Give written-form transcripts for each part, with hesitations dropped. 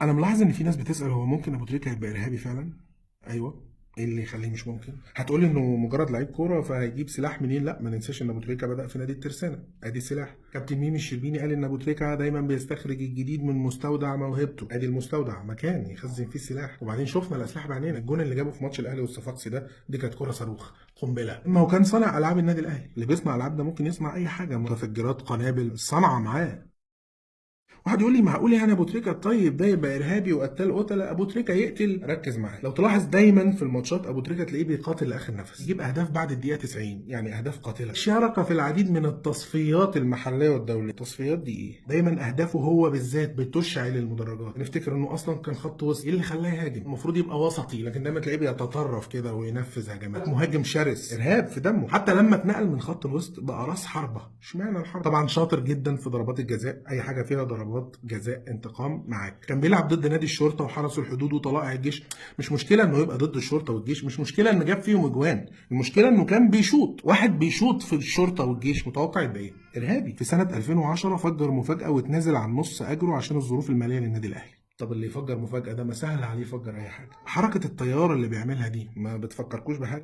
انا ملاحظ ان في ناس بتسال هو ممكن ابو تريكه يبقى ارهابي فعلا؟ ايوه. ايه اللي يخليه مش ممكن؟ هتقولي انه مجرد لعيب كوره فهيجيب سلاح منين؟ لا، ما ننساش ان ابو تريكه بدا في نادي الترسانه، ادي السلاح. كابتن ميمي الشربيني قال ان ابو تريكه دايما بيستخرج الجديد من مستودع موهبته، ادي المستودع مكان يخزن فيه السلاح. وبعدين شفنا الاسلحه بعينينا، الجون اللي جابه في ماتش الاهلي والصفاقسي ده دي كانت كره صاروخ قنبله. اما هو كان صانع العاب النادي الاهلي، اللي بيصنع العاب ده ممكن يصنع اي حاجه، متفجرات، قنابل، صنعه معاه. واحد يقول لي معقول يعني ابو تريكه الطيب ده يبقى ارهابي وقتال قتله؟ ابو تريكه يقتل. ركز معايا، لو تلاحظ دايما في الماتشات ابو تريكه تلاقيه بيقاتل لاخر نفس، يجيب اهداف بعد الدقيقه 90، يعني اهداف قاتله. شارك في العديد من التصفيات المحليه والدوليه. التصفيات دي ايه؟ دايما اهدافه هو بالذات بتشعل المدرجات. نفتكر انه اصلا كان خط وسط، ايه اللي خلاه يهاجم؟ المفروض يبقى وسطي، لكن دايما تلاقيه بيتطرف كده وينفذ هجمات. مهاجم شرس، ارهاب في دمه. حتى لما اتنقل من خط الوسط بقى راس حربه. اشمعنى الحرب؟ طبعا شاطر جدا في ضربات الجزاء، اي حاجه فيها ضربات جزاء انتقام معاك. كان بيلعب ضد نادي الشرطه وحرس الحدود وطلائع الجيش. مش مشكله انه يبقى ضد الشرطه والجيش، مش مشكله انه جاب فيهم اجوان، المشكله انه كان بيشوط. واحد بيشوط في الشرطه والجيش متوقع يبقى ايه؟ ارهابي. في سنه 2010 فجر مفاجاه واتنازل عن نص اجره عشان الظروف الماليه للنادي الاهلي. طب اللي يفجر مفاجاه ده ما سهل عليه يفجر اي حاجه. حركه الطياره اللي بيعملها دي ما بتفكركوش بحاجه؟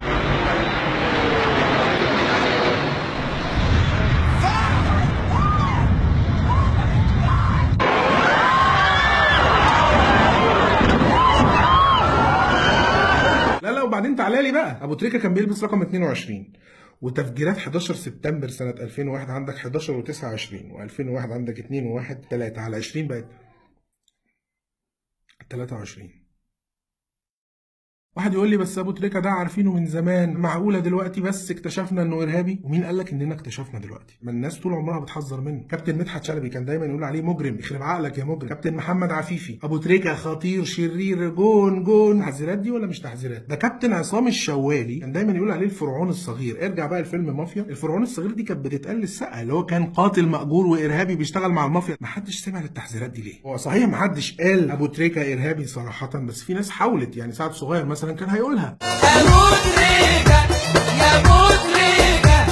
لا وبعدين تعالى لي بقى، ابو تريكه كان بيلبس رقم 22 وتفجيرات 11 سبتمبر سنه 2001 عندك 11 و9 20 و2001 عندك 2 و1 3 على 20 بقت 23. واحد يقول لي بس ابو تريكه ده عارفينه من زمان، معقوله دلوقتي بس اكتشفنا انه ارهابي؟ ومين قال لك اننا اكتشفنا دلوقتي؟ ما الناس طول عمرها بتحذر منه. كابتن مدحت شلبي كان دايما يقول عليه مجرم، يخرب عقلك يا مجرم. كابتن محمد عفيفي، ابو تريكه خطير شرير جون جون. تحذيرات دي ولا مش تحذيرات؟ ده كابتن عصام الشوالي كان دايما يقول عليه الفرعون الصغير. ارجع بقى الفيلم مافيا، الفرعون الصغير دي كانت بتتقال للسقا، اللي هو كان قاتل مأجور وارهابي بيشتغل مع المافيا. ما حدش سمع للتحذيرات دي ليه؟ هو صحيح ما حدش قال ابو تريكه ارهابي صراحه، بس في ناس حاولت. يعني سعد صغير مثلا كان هيقولها يا مدركة.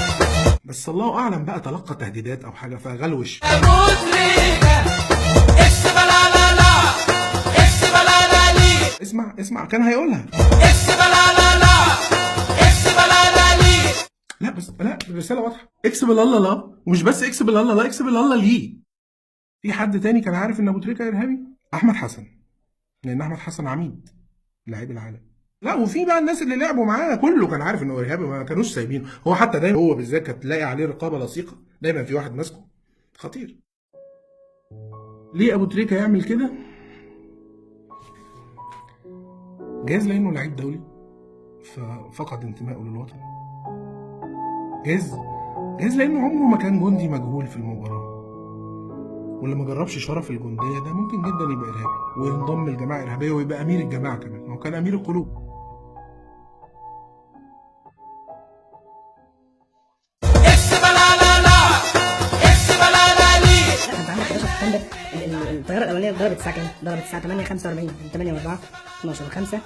بس الله اعلم بقى تلقى تهديدات او حاجه فغلوش. يا مدركة اكسب لا لا لا اكسب لا لا لي. اسمع كان هيقولها اكسب لا لا لا اكسب لا لا لي. لا بس لا، الرساله واضحه، اكسب لا لا لا، ومش بس اكسب لا لا لا، اكسب لا لا لي. في حد تاني كان عارف ان ابو تريكه ارهابي؟ احمد حسن، لان احمد حسن عميد لاعب العالم. لا وفي بقى الناس اللي لعبوا معاه كله كان عارف انه ارهابي، ما كانوش سايبينه. هو حتى دايما هو بالذات كانت تلاقي عليه رقابه لصيقه، دايما في واحد ماسكه خطير. ليه ابو تريكه يعمل كده؟ جايز لانه لعيب دولي ففقد انتمائه للوطن، جايز لانه عمره ما كان جندي مجهول في المباراه، واللي ما جربش شرف الجنديه ده ممكن جدا يبقى ارهابي وينضم لجماعه ارهابيه ويبقى امير الجماعه كمان. ما هو كان امير القلوب. الطياره الاولانيه ضربت الساعه كام؟ ضربت الساعه 8:45 8 و4 12 و5